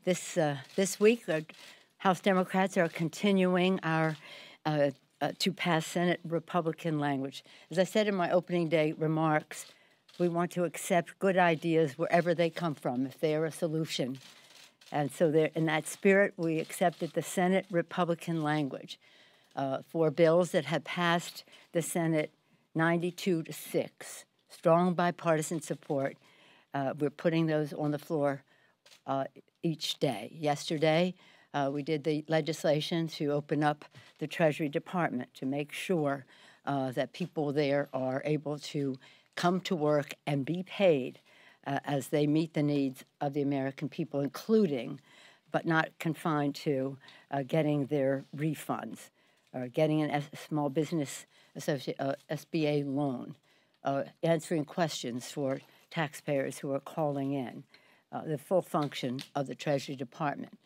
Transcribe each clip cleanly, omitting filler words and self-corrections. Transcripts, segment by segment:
This week, the House Democrats are continuing our to pass Senate Republican language. As I said in my opening day remarks, we want to accept good ideas wherever they come from, if they are a solution. And so in that spirit, we accepted the Senate Republican language for bills that have passed the Senate 92-6. Strong bipartisan support. We're putting those on the floor each day. Yesterday, we did the legislation to open up the Treasury Department to make sure that people there are able to come to work and be paid as they meet the needs of the American people, including, but not confined to, getting their refunds, or getting a small business SBA loan, answering questions for taxpayers who are calling in, the full function of the Treasury Department.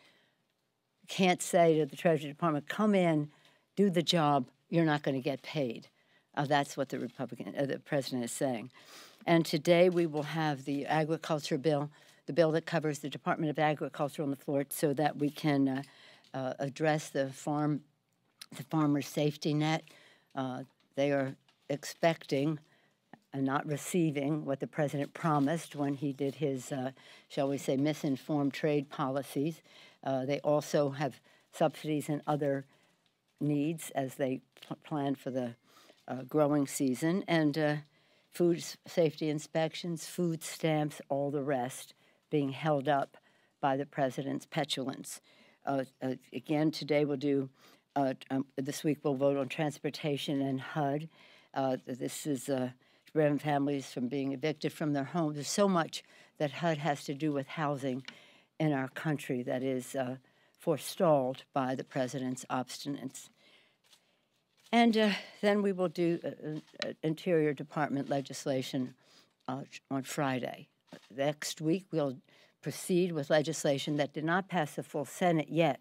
Can't say to the Treasury Department, come in, do the job, you're not going to get paid. That's what the president is saying. And today we will have the agriculture bill, the bill that covers the Department of Agriculture on the floor so that we can address the farmer's safety net. They are expecting and not receiving what the president promised when he did his, shall we say, misinformed trade policies. They also have subsidies and other needs as they plan for the growing season, and food safety inspections, food stamps, all the rest being held up by the president's petulance. Again, today we'll do, this week we'll vote on transportation and HUD. This is to prevent families from being evicted from their homes. There's so much that HUD has to do with housing in our country that is forestalled by the president's obstinance. And then we will do Interior Department legislation on Friday. Next week, we'll proceed with legislation that did not pass the full Senate yet,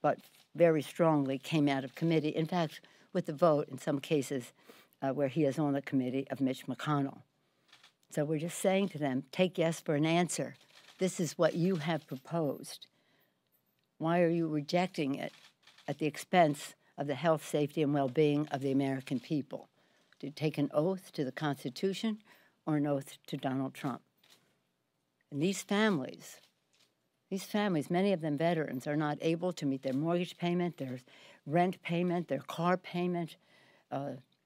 but very strongly came out of committee. In fact, with the vote, in some cases, where he is on the committee of Mitch McConnell. So we're just saying to them, take yes for an answer. This is what you have proposed. Why are you rejecting it at the expense of the health, safety, and well-being of the American people? To take an oath to the Constitution or an oath to Donald Trump? And these families, many of them veterans, are not able to meet their mortgage payment, their rent payment, their car payment,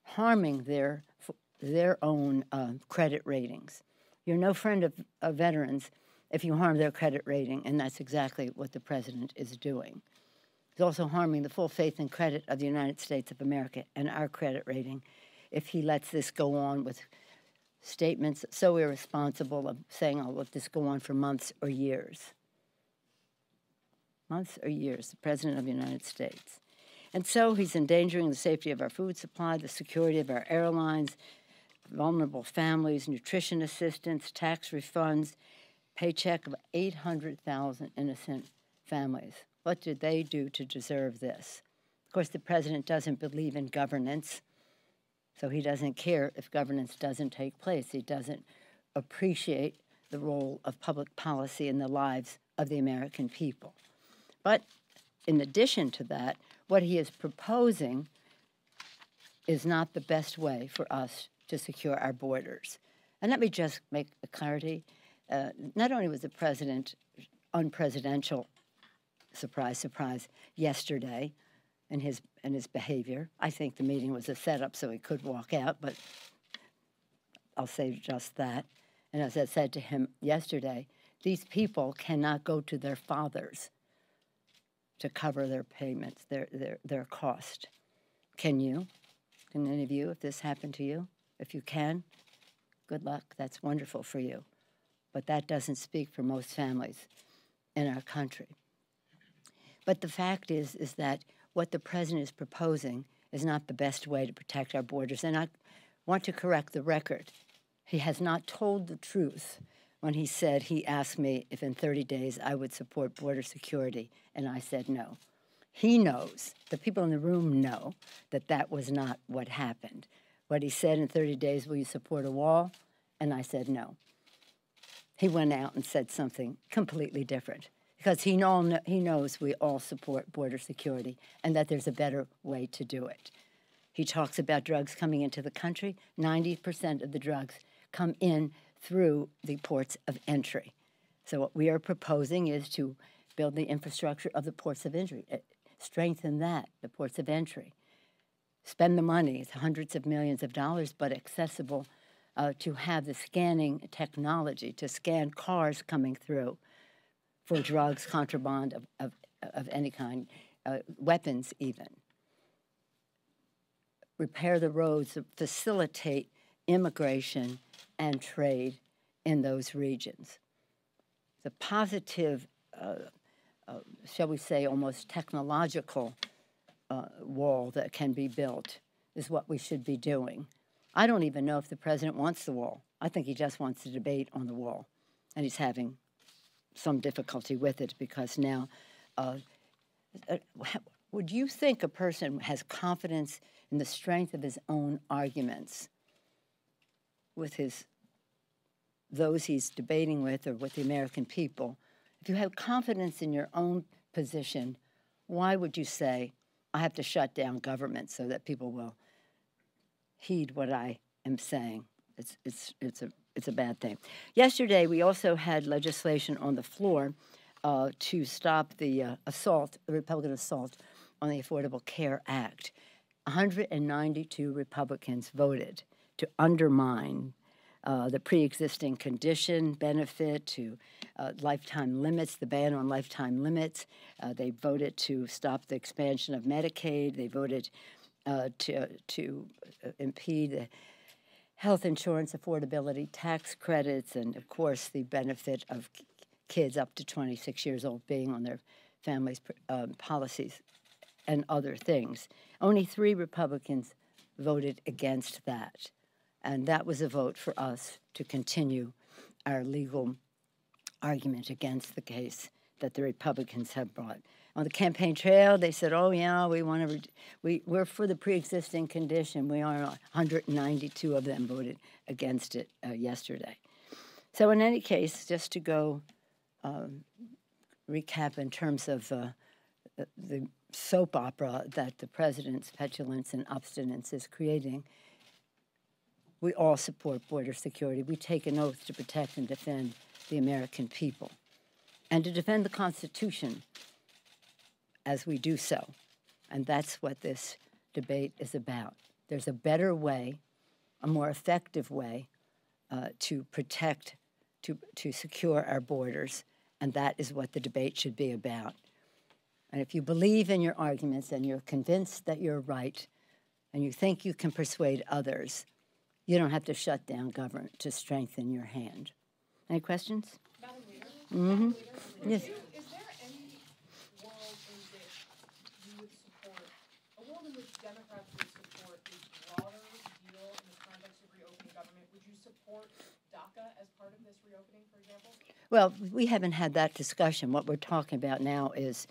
harming their own credit ratings. You're no friend of veterans if you harm their credit rating, and that's exactly what the president is doing. He's also harming the full faith and credit of the United States of America and our credit rating if he lets this go on with statements so irresponsible of saying, I'll let this go on for months or years. Months or years, the President of the United States. And so he's endangering the safety of our food supply, the security of our airlines, vulnerable families, nutrition assistance, tax refunds, paycheck of 800,000 innocent families. What did they do to deserve this? Of course, the president doesn't believe in governance, so he doesn't care if governance doesn't take place. He doesn't appreciate the role of public policy in the lives of the American people. But in addition to that, what he is proposing is not the best way for us to secure our borders. And let me just make a clarity. Not only was the president unpresidential, surprise, surprise, yesterday in his behavior. I think the meeting was a setup so he could walk out, but I'll say just that. And as I said to him yesterday, these people cannot go to their fathers to cover their payments, their cost. Can you? Can any of you, if this happened to you? If you can, good luck. That's wonderful for you. But that doesn't speak for most families in our country. But the fact is that what the president is proposing is not the best way to protect our borders. And I want to correct the record. He has not told the truth when he said he asked me if in 30 days I would support border security, and I said no. He knows, the people in the room know, that that was not what happened. What he said in 30 days, will you support a wall? And I said no. he went out and said something completely different, because he knows we all support border security and that there's a better way to do it. He talks about drugs coming into the country. 90% of the drugs come in through the ports of entry. So what we are proposing is to build the infrastructure of the ports of entry, strengthen that, the ports of entry. Spend the money, it's hundreds of millions of dollars, but accessible to have the scanning technology to scan cars coming through for drugs, contraband of any kind, weapons even. Repair the roads, facilitate immigration and trade in those regions. The positive, shall we say, almost technological wall that can be built is what we should be doing. I don't even know if the president wants the wall. I think he just wants to debate on the wall, and he's having some difficulty with it because now, would you think a person has confidence in the strength of his own arguments with those he's debating with or with the American people? If you have confidence in your own position, why would you say, I have to shut down government so that people will heed what I am saying? It's a bad thing. Yesterday, we also had legislation on the floor to stop the Republican assault on the Affordable Care Act. 192 Republicans voted to undermine the pre-existing condition benefit, to lifetime limits, the ban on lifetime limits. They voted to stop the expansion of Medicaid. They voted to impede the health insurance affordability, tax credits, and, of course, the benefit of kids up to 26 years old being on their families' policies and other things. Only 3 Republicans voted against that, and that was a vote for us to continue our legal argument against the case that the Republicans have brought. On the campaign trail, they said, oh, yeah, we're for the pre-existing condition. We are. 192 of them voted against it yesterday. So in any case, just to go recap in terms of the soap opera that the president's petulance and obstinance is creating, we all support border security. We take an oath to protect and defend the American people and to defend the Constitution as we do so. And that's what this debate is about. There's a better way, a more effective way to protect, to secure our borders, and that is what the debate should be about. And if you believe in your arguments and you're convinced that you're right and you think you can persuade others, you don't have to shut down government to strengthen your hand. Any questions? Madam Leader? Mm-hmm. Yes. Is there any world in which you would support, a world in which Democrats would support a broader deal in the context of reopening government? Would you support DACA as part of this reopening, for example? Well, we haven't had that discussion. What we're talking about now is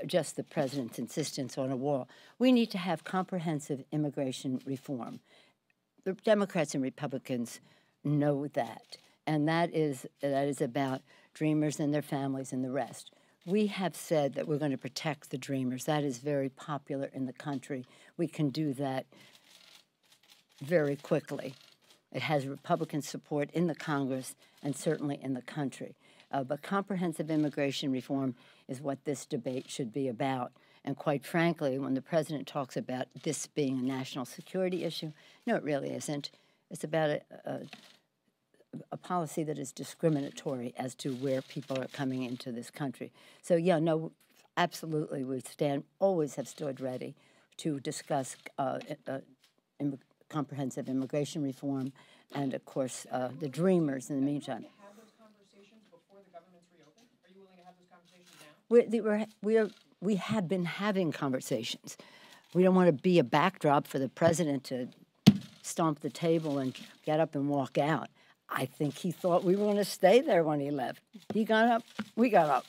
just the president's insistence on a wall. We need to have comprehensive immigration reform. The Democrats and Republicans know that, and that is about dreamers and their families and the rest. We have said that we're going to protect the dreamers. That is very popular in the country. We can do that very quickly. It has Republican support in the Congress and certainly in the country. But comprehensive immigration reform is what this debate should be about. And quite frankly, when the president talks about this being a national security issue, no, it really isn't. It's about a policy that is discriminatory as to where people are coming into this country. So, yeah, no, absolutely, we always have stood ready to discuss comprehensive immigration reform and, of course, the dreamers in the meantime. Have those conversations before the government's reopened? Are you willing to have those conversations now? We have been having conversations. We don't want to be a backdrop for the president to stomp the table and get up and walk out. I think he thought we were going to stay there when he left. He got up, we got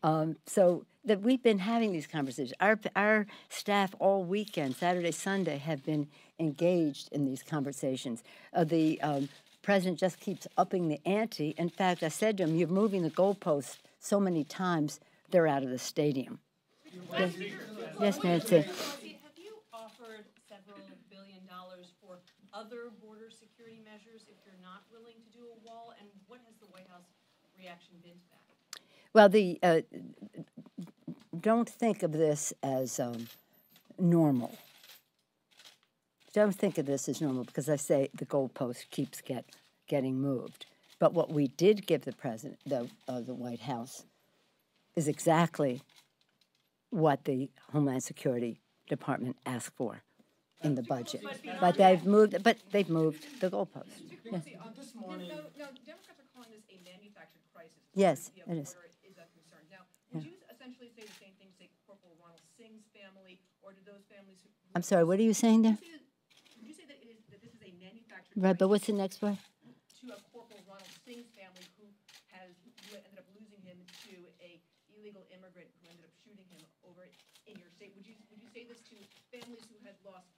up. So that we've been having these conversations. Our staff all weekend, Saturday, Sunday, have been engaged in these conversations. The president just keeps upping the ante. In fact, I said to him, you're moving the goalposts so many times, they're out of the stadium. Yes, yes, Nancy. Have you offered several $1 billion for other border security measures if you're not willing to do a wall? And what has the White House reaction been to that? Well, don't think of this as normal. Don't think of this as normal because I say the goalpost keeps getting moved. But what we did give the president, the White House, is exactly what the Homeland Security Department asked for in the budget. But they've moved the goalpost. Yes. This morning, now, Democrats are calling this a manufactured crisis. Yes, it is. Is a concern. Now, would you essentially say the same thing, say Corporal Ronald Singh's family, or do those families who... I'm sorry, what are you saying there? Would you say that this is a manufactured Right, but crisis what's the next word? to a Corporal Ronald Singh's family who ended up losing him to a illegal immigrant who ended up shooting him over in your state? Would you say this to families who had lost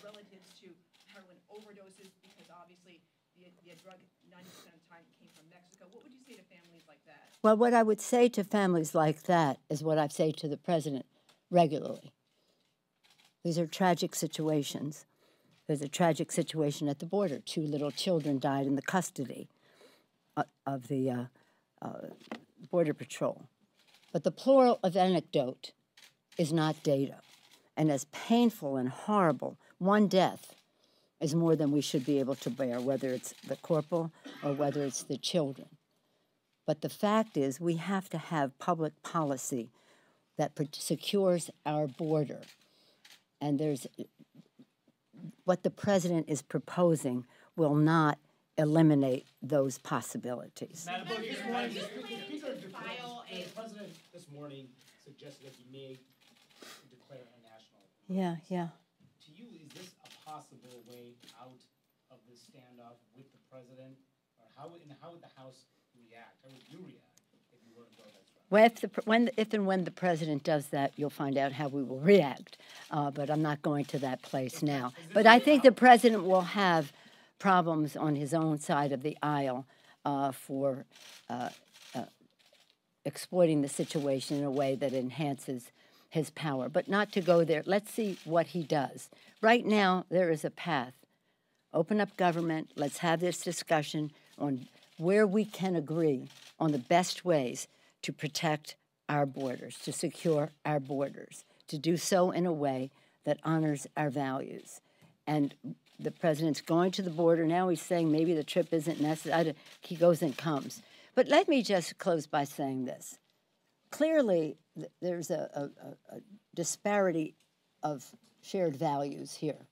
relatives to heroin overdoses because obviously the drug 90% of the time came from Mexico? What would you say to families like that? Well, what I would say to families like that is what I say to the president regularly. These are tragic situations. There's a tragic situation at the border. 2 little children died in the custody of the Border Patrol. But the plural of anecdote is not data. And as painful and horrible, one death is more than we should be able to bear, whether it's the corporal or whether it's the children. But the fact is we have to have public policy that secures our border. And what the president is proposing will not eliminate those possibilities. Madam Speaker, the president this morning suggested that he may declare a national emergency. Yeah. To you, is this a possible way out of this standoff with the president? Or how would the House react? How would you react if you were to go that route? Well, if and when the president does that, you'll find out how we will react. But I'm not going to that place now. But I think the president will have problems on his own side of the aisle for exploiting the situation in a way that enhances his power. But not to go there. Let's see what he does. Right now, there is a path. Open up government. Let's have this discussion on where we can agree on the best ways to protect our borders, to secure our borders, to do so in a way that honors our values. And the president's going to the border. Now he's saying maybe the trip isn't necessary. He goes and comes. But let me just close by saying this. Clearly, there's a disparity of shared values here.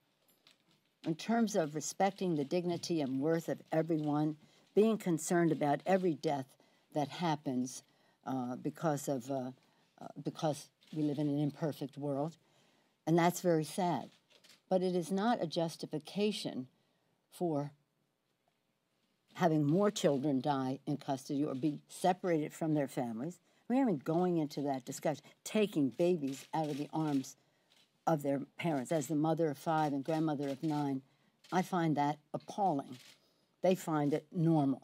In terms of respecting the dignity and worth of everyone, being concerned about every death that happens because we live in an imperfect world, and that's very sad. But it is not a justification for having more children die in custody or be separated from their families. We're even going into that discussion, taking babies out of the arms of their parents. As the mother of 5 and grandmother of 9, I find that appalling. They find it normal.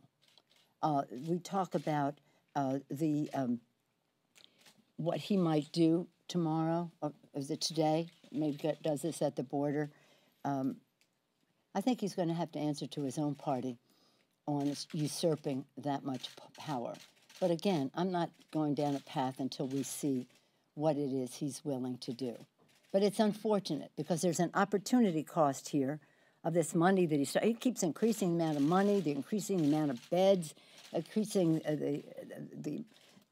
We talk about what he might do tomorrow, or is it today? Maybe does this at the border. I think he's going to have to answer to his own party on usurping that much power. But again, I'm not going down a path until we see what it is he's willing to do. But it's unfortunate because there's an opportunity cost here of this money that he keeps increasing the amount of money, the increasing the amount of beds, increasing the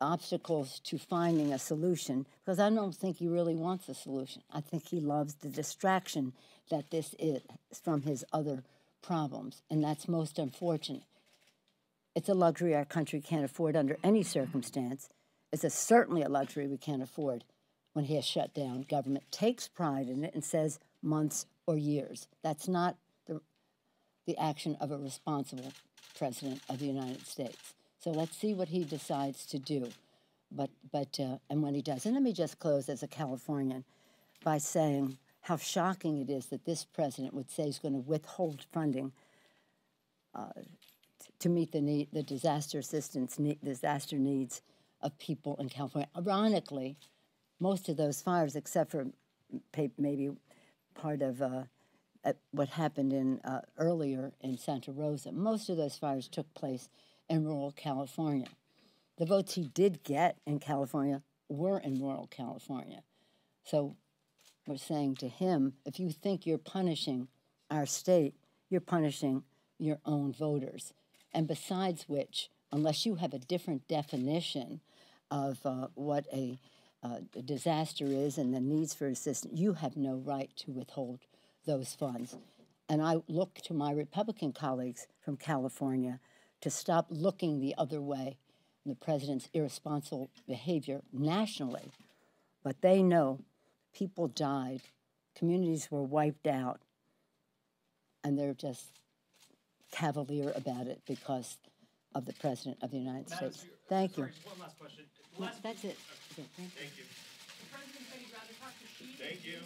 obstacles to finding a solution, because I don't think he really wants a solution. I think he loves the distraction that this is from his other problems, and that's most unfortunate. It's a luxury our country can't afford under any circumstance. It's certainly a luxury we can't afford when he has shut down government, takes pride in it, and says months or years. That's not the action of a responsible president of the United States. So let's see what he decides to do, and when he does. And let me just close as a Californian by saying how shocking it is that this president would say he's going to withhold funding to meet the disaster assistance, disaster needs of people in California. Ironically, most of those fires, except for maybe part of what happened in earlier in Santa Rosa, most of those fires took place in rural California. The votes he did get in California were in rural California. So we're saying to him, if you think you're punishing our state, you're punishing your own voters. And besides which, unless you have a different definition of what a disaster is and the needs for assistance, you have no right to withhold those funds. And I look to my Republican colleagues from California to stop looking the other way, the president's irresponsible behavior nationally. But they know people died, communities were wiped out, and they're just cavalier about it because of the President of the United States. Thank you. Just one last question. That's it. Okay, Thank you. The president said he'd rather talk to Xi. Thank you.